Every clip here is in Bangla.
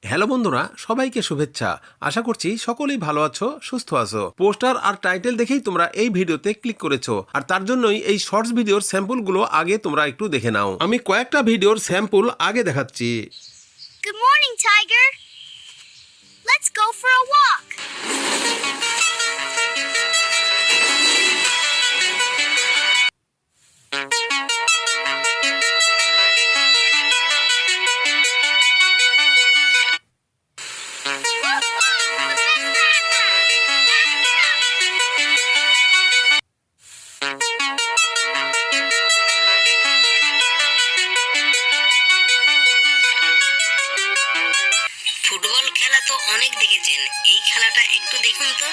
হ্যালো বন্ধুরা, সবাইকে শুভেচ্ছা। আশা করছি সকলেই ভালো আছো, সুস্থ আছো। পোস্টার আর টাইটেল দেখেই তোমরা এই ভিডিওতে ক্লিক করেছো, আর তার জন্যই এই শর্টস ভিডিওর স্যাম্পলগুলো আগে তোমরা একটু দেখে নাও। আমি কয়েকটা ভিডিওর স্যাম্পল আগে দেখাচ্ছি। Good morning, Tiger. Let's go for a walk. Football খেলা তো অনেক দেখেছেন, এই খেলাটা একটু দেখুন তো।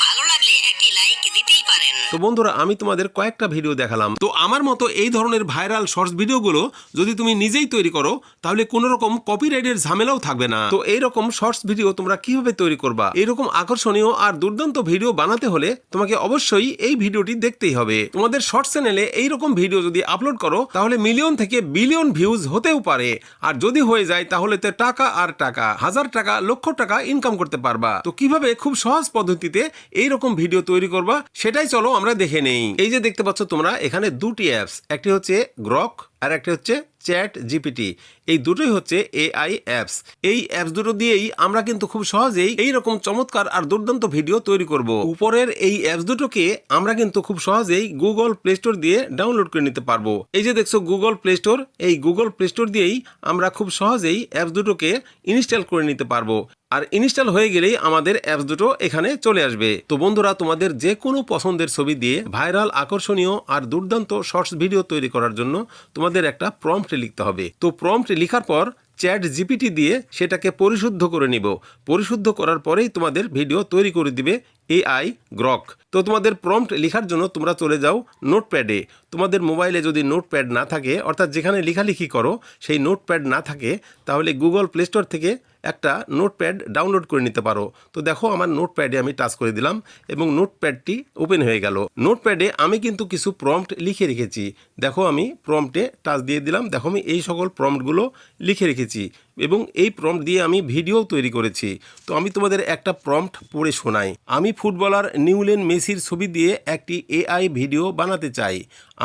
ভালো লাগলে একটি লাইক দিতেই পারেন। তো বন্ধুরা, আমি তোমাদের কয়েকটা ভিডিও দেখালাম। তো আমার মতো এই ধরনের ভাইরাল শর্টস ভিডিওগুলো যদি তুমি নিজেই তৈরি করো, তাহলে কোনো রকম কপিরাইটের ঝামেলাও থাকবে না। তো এইরকম শর্টস ভিডিও তোমরা কিভাবে তৈরি করবা, এইরকম আকর্ষণীয় আর দুর্দান্ত ভিডিও বানাতে হলে তোমাকে অবশ্যই এই ভিডিওটি দেখতেই হবে। তোমাদের শর্টস চ্যানেলে এইরকম ভিডিও যদি আপলোড করো, তাহলে মিলিয়ন থেকে বিলিয়ন ভিউজ হতেও পারে। আর যদি হয়ে যায়, তাহলে তো টাকা আর টাকা, হাজার টাকা, লক্ষ টাকা ইনকাম করতে পারবা। তো কিভাবে খুব সহজ পদ্ধতিতে এইরকম ভিডিও তৈরি করবা, সেটাই চলো আমরা দেখে নেই। এই যে দেখতে পাচ্ছ তোমরা, এখানে দুটি অ্যাপস, একটি হচ্ছে গ্রক আর একটি হচ্ছে চ্যাট জিপিটি। এই দুটোই হচ্ছে এআই অ্যাপস। এই অ্যাপস দুটো দিয়েই আমরা কিন্তু খুব সহজেই এইরকম চমৎকার আর দুর্দান্ত ভিডিও তৈরি করব। উপরের এই অ্যাপস দুটোকে আমরা কিন্তু খুব সহজেই গুগল প্লে স্টোর দিয়ে ডাউনলোড করে নিতে পারবো। এই যে দেখছো গুগল প্লে স্টোর, এই গুগল প্লে স্টোর দিয়েই আমরা খুব সহজেই অ্যাপস দুটোকে ইনস্টল করে নিতে পারবো। আর ইনস্টল হয়ে গেলেই আমাদের অ্যাপস দুটো এখানে চলে আসবে। তো বন্ধুরা, তোমাদের যে কোনো পছন্দের ছবি দিয়ে ভাইরাল, আকর্ষণীয় আর দুর্দান্ত শর্টস ভিডিও তৈরি করার জন্য তোমাদের একটা প্রম্পট লিখতে হবে। তো প্রম্পট লেখার পর চ্যাট জিপিটি দিয়ে সেটাকে পরিশুদ্ধ করে নিব। পরিশুদ্ধ করার পরেই তোমাদের ভিডিও তৈরি করে দিবে এআই গ্রক। তো তোমাদের প্রম্পট লেখার জন্য তোমরা চলে যাও নোটপ্যাডে। তোমাদের মোবাইলে যদি নোটপ্যাড না থাকে, অর্থাৎ যেখানে লেখালেখি করো সেই নোটপ্যাড না থাকে, তাহলে গুগল প্লে স্টোর থেকে একটা নোটপ্যাড ডাউনলোড করে নিতে পারো। তো দেখো, আমার নোটপ্যাডে আমি টাচ করে দিলাম এবং নোটপ্যাডটি ওপেন হয়ে গেল। নোটপ্যাডে আমি কিন্তু কিছু প্রম্পট লিখে রেখেছি। দেখো, আমি প্রম্পটে টাচ দিয়ে দিলাম। দেখো, আমি এই সকল প্রম্পটগুলো লিখে রেখেছি এবং এই প্রম্পট দিয়ে আমি ভিডিও তৈরি করেছি। তো আমি তোমাদের একটা প্রম্পট পড়ে শোনাই। আমি ফুটবলার লিওনেল মেসির ছবি দিয়ে একটি এআই ভিডিও বানাতে চাই।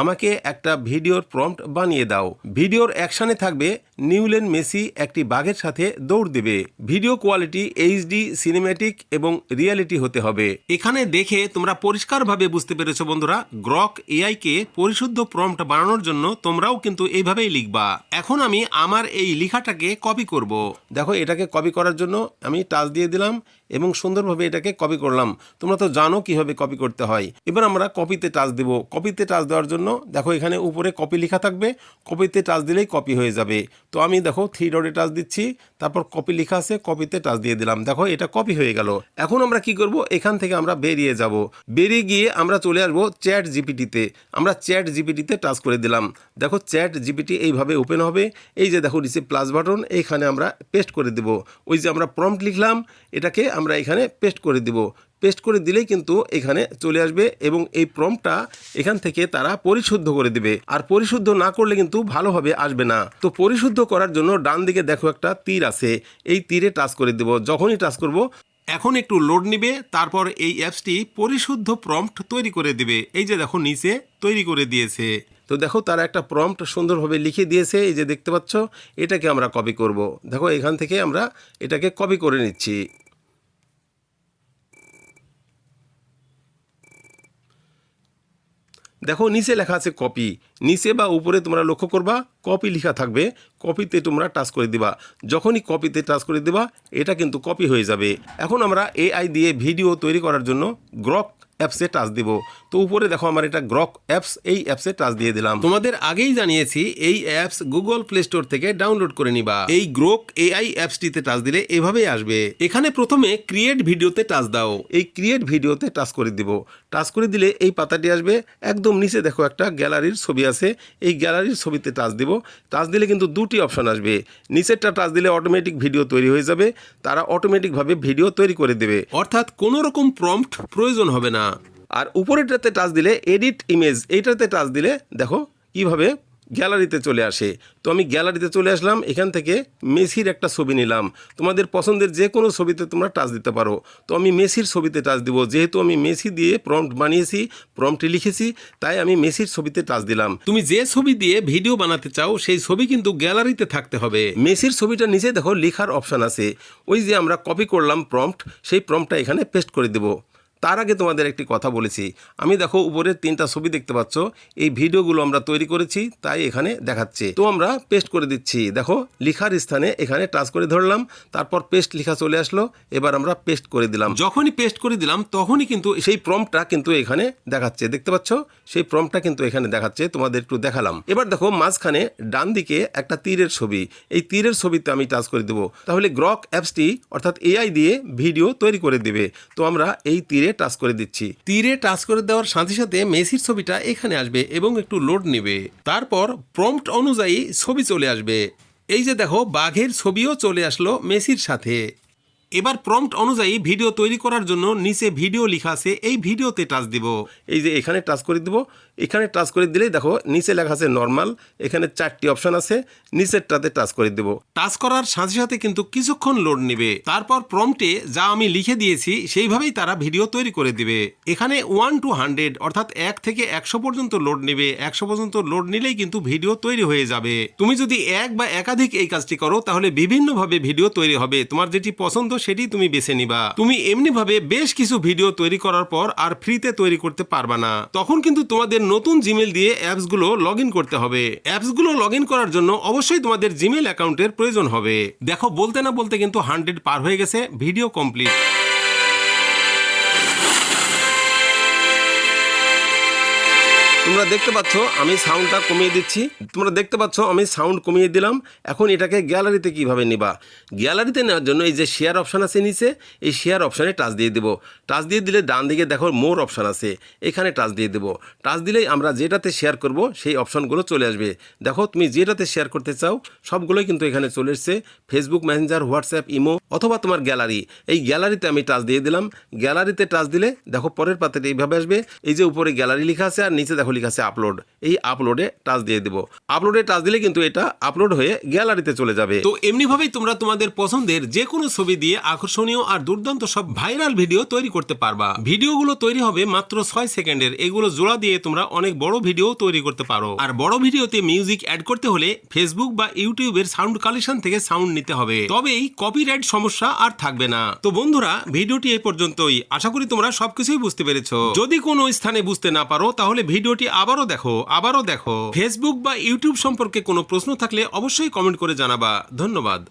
আমাকে একটা ভিডিওর প্রম্পট বানিয়ে দাও। ভিডিওর অ্যাকশনে থাকবে লিওনেল মেসি একটি বাঘের সাথে দৌড় দেবে। ভিডিও কোয়ালিটি এইচডি, সিনেম্যাটিক এবং রিয়েলিটি হতে হবে। এখানে দেখে তোমরা পরিষ্কারভাবে বুঝতে পেরেছো বন্ধুরা, গ্রক এআই কে পরিশুদ্ধ প্রম্পট বানানোর জন্য তোমরাও কিন্তু এইভাবেই লিখবা। এখন আমি আমার এই লেখাটাকে কপি করব। দেখো, এটাকে কপি করার জন্য আমি টাচ দিয়ে দিলাম এবং সুন্দরভাবে এটাকে কপি করলাম। তোমরা তো জানো কিভাবে কপি করতে হয়। এবার আমরা কপিতে টাচ দেব। কপিতে টাচ দেওয়ার জন্য দেখো, এখানে উপরে কপি লেখা থাকবে। কপিতে টাচ দিলেই কপি হয়ে যাবে। তো আমি দেখো 3 ডটে টাচ দিচ্ছি, তারপর কপি লেখা আছে, কপিতে টাচ দিয়ে দিলাম। দেখো, এটা কপি হয়ে গেল। এখন আমরা কি করব, এখান থেকে আমরা বেরিয়ে যাব। বেরিয়ে গিয়ে আমরা চলে আসবো চ্যাট জিপিটিতে। আমরা চ্যাট জিপিটিতে টাচ করে দিলাম। দেখো, চ্যাট জিপিটি এইভাবে ওপেন হবে। এই যে দেখো নিচে প্লাস বাটন, এইখানে আমরা পেস্ট করে দেব। ওই যে আমরা প্রম্পট লিখলাম, এটাকে আমরা এখানে পেস্ট করে দেব। পেস্ট করে দিলেই কিন্তু এখানে চলে আসবে এবং এই প্রম্পটটা এখান থেকে তারা পরিশুদ্ধ করে দিবে। আর পরিশুদ্ধ না করলে কিন্তু ভালোভাবে আসবে না। তো পরিশুদ্ধ করার জন্য ডান দিকে দেখো একটা তীর আছে, এই তীরে টাচ করে দেব। যখনই টাচ করব, এখন একটু লোড নিবে, তারপর এই অ্যাপসটি পরিশুদ্ধ প্রম্পট তৈরি করে দিবে। এই যে দেখো নিচে তৈরি করে দিয়েছে। তো দেখো, তারা একটা প্রম্পট সুন্দরভাবে লিখে দিয়েছে। এই যে দেখতে পাচ্ছ, এটাকে আমরা কপি করব। দেখো, এখান থেকে আমরা এটাকে কপি করে নিচ্ছি। দেখো, নিচে লেখা আছে কপি। নিচে বা উপরে তোমরা লক্ষ্য করবা, কপি লেখা থাকবে। কপিতে তোমরা টাচ করে দিবা। যখনই কপিতে টাচ করে দিবা, এটা কিন্তু কপি হয়ে যাবে। এখন আমরা এআই দিয়ে ভিডিও তৈরি করার জন্য গ্রক অ্যাপসে টাচ দিব। তো উপরে দেখো, আমার এটা গ্রক অ্যাপস, এই অ্যাপসে টাচ দিয়ে দিলাম। তোমাদের আগেই জানিয়েছি, এই অ্যাপস গুগল প্লে স্টোর থেকে ডাউনলোড করে নিবা। এই গ্রক এআই অ্যাপসটিতে টাচ দিলে এভাবেই আসবে। এখানে প্রথমে ক্রিয়েট ভিডিওতে টাচ দাও। এই ক্রিয়েট ভিডিওতে টাচ করে দিব। টাচ করে দিলে এই পাতাটি আসবে। একদম নিচে দেখো একটা গ্যালারির ছবি আছে, এই গ্যালারির ছবিতে টাচ দিব। টাচ দিলে কিন্তু দুটি অপশন আসবে। নিচেরটা টাচ দিলে অটোমেটিক ভিডিও তৈরি হয়ে যাবে। তারা অটোমেটিকভাবে ভিডিও তৈরি করে দেবে, অর্থাৎ কোনো রকম প্রম্পট প্রয়োজন হবে না। আর উপরেরটাতে টাচ দিলে এডিট ইমেজ, এইটাতে টাচ দিলে দেখো কিভাবে গ্যালারিতে চলে আসে। তো আমি গ্যালারিতে চলে আসলাম, এখান থেকে মেসির একটা ছবি নিলাম। তোমাদের পছন্দের যে কোনো ছবিতে তোমরা টাচ দিতে পারো। তো আমি মেসির ছবিতে টাচ দিব, যেহেতু আমি মেসি দিয়ে প্রম্পট বানিয়েছি, প্রম্পটে লিখেছি, তাই আমি মেসির ছবিতে টাচ দিলাম। তুমি যে ছবি দিয়ে ভিডিও বানাতে চাও সেই ছবি কিন্তু গ্যালারিতে থাকতে হবে। মেসির ছবিটা নিচে দেখো লেখার অপশান আছে, ওই যে আমরা কপি করলাম প্রম্পট, সেই প্রম্পটটা এখানে পেস্ট করে দেবো। তার আগে তোমাদের একটি কথা বলেছি, আমি দেখো উপরে 3টা ছবি দেখতে পাচ্ছ, এই ভিডিওগুলো আমরা তৈরি করেছি তাই এখানে দেখাচ্ছে। তো আমরা পেস্ট করে দিচ্ছি, দেখো লেখার স্থানে এখানে টাচ করে ধরলাম, তারপর পেস্ট লেখা চলে আসলো, এবার আমরা পেস্ট করে দিলাম। যখনই পেস্ট করে দিলাম তখনই কিন্তু সেই প্রম্পটটা কিন্তু এখানে দেখাচ্ছে, দেখতে পাচ্ছ সেই প্রম্পটটা কিন্তু এখানে দেখাচ্ছে, তোমাদের একটু দেখালাম। এবার দেখো মাঝখানে ডান দিকে একটা তীরের ছবি, এই তীরের ছবিতে আমি টাচ করে দেবো, তাহলে গ্রক অ্যাপসটি অর্থাৎ এআই দিয়ে ভিডিও তৈরি করে দেবে। তো আমরা এই তীরে টাচ করে দিচ্ছি। তীরে টাচ করে দেওয়ার সাথে সাথে মেসির ছবিটা এখানে আসবে এবং একটু লোড নেবে, তারপর প্রম্পট অনুযায়ী ছবি চলে আসবে। এই যে দেখো বাঘের ছবিও চলে আসলো মেসির সাথে। এবার প্রম্পট অনুযায়ী ভিডিও তৈরি করার জন্য নিচে ভিডিও লেখা আছে, এই ভিডিওতে টাচ দিব। এই যে এখানে টাচ করে দিব, এখানে টাচ করে দিলেই দেখো নিচে লেখা আছে নর্মাল, এখানে 4টি অপশন আছে, নিচেরটাতে টাচ করে দেব। টাচ করার সাথে সাথে কিন্তু কিছুক্ষণ লোড নেবে, তারপর প্রম্পটে যা আমি লিখে দিয়েছি সেইভাবেই তারা ভিডিও তৈরি করে দিবে। এখানে 1 to 100 অর্থাৎ 1 থেকে 100 পর্যন্ত লোড নেবে, 100 পর্যন্ত লোড নিলেই কিন্তু ভিডিও তৈরি হয়ে যাবে। তুমি যদি এক বা একাধিক এই কাজটি করো তাহলে বিভিন্নভাবে ভিডিও তৈরি হবে, তোমার যেটি পছন্দ সেটি তুমি বেছে নিবা। তুমি এমনিভাবে বেশ কিছু ভিডিও তৈরি করার পর আর ফ্রিতে তৈরি করতে পারবা না, তখন কিন্তু তোমাদের নতুন জিমেল দিয়ে অ্যাপসগুলো লগ ইন করতে হবে। অ্যাপসগুলো লগ ইন করার জন্য অবশ্যই তোমাদের জিমেল অ্যাকাউন্টের প্রয়োজন হবে। দেখো বলতে না বলতে কিন্তু 100 পার হয়ে গেছে, ভিডিও কমপ্লিট। তোমরা দেখতে পাচ্ছ আমি সাউন্ডটা কমিয়ে দিচ্ছি, তোমরা দেখতে পাচ্ছ আমি সাউন্ড কমিয়ে দিলাম। এখন এটাকে গ্যালারিতে কিভাবে নিবা, গ্যালারিতে নেওয়ার জন্য এই যে শেয়ার অপশান আছে নিচে, এই শেয়ার অপশানে টাচ দিয়ে দেবো। টাচ দিয়ে দিলে ডান দিকে দেখো মোর অপশান আছে, এখানে টাচ দিয়ে দেবো। টাচ দিলেই আমরা যেটাতে শেয়ার করব সেই অপশানগুলো চলে আসবে। দেখো তুমি যেটাতে শেয়ার করতে চাও সবগুলোই কিন্তু এখানে চলে এসছে, ফেসবুক, মেসেঞ্জার, হোয়াটসঅ্যাপ, ইমো অথবা তোমার গ্যালারি। এই গ্যালারিতে আমি টাচ দিয়ে দিলাম। গ্যালারিতে টাচ দিলে দেখো পরের পাতাতে এইভাবে আসবে, এই যে উপরে গ্যালারি লেখা আছে আর নিচে দেখো লেখা আছে আপলোড, এই আপলোডে টাচ দিয়ে দেবো। আপলোডে টাচ দিলে কিন্তু এটা আপলোড হয়ে গ্যালারিতে চলে যাবে। তো এমনিভাবেই তোমরা তোমাদের পছন্দের যে কোনো ছবি দিয়ে আকর্ষণীয় আর দুর্দান্ত সব ভাইরাল ভিডিও তৈরি করতে পারবা। ভিডিওগুলো তৈরি হবে মাত্র 6 সেকেন্ডের, এগুলো জোড়া দিয়ে তোমরা অনেক বড় ভিডিও তৈরি করতে পারো। আর বড় ভিডিওতে মিউজিক অ্যাড করতে হলে ফেসবুক বা ইউটিউবের সাউন্ড কালেকশন থেকে সাউন্ড নিতে হবে, তবেই কপিরাইট সমস্যা আর থাকবে না। তো বন্ধুরা ভিডিওটি এই পর্যন্তই, আশা করি তোমরা সবকিছুই বুঝতে পেরেছো। যদি কোনো স্থানে বুঝতে না পারো তাহলে ভিডিওটি আবারও দেখো। ফেসবুক বা ইউটিউব সম্পর্কে কোনো প্রশ্ন থাকলে অবশ্যই কমেন্ট করে জানাবা। ধন্যবাদ।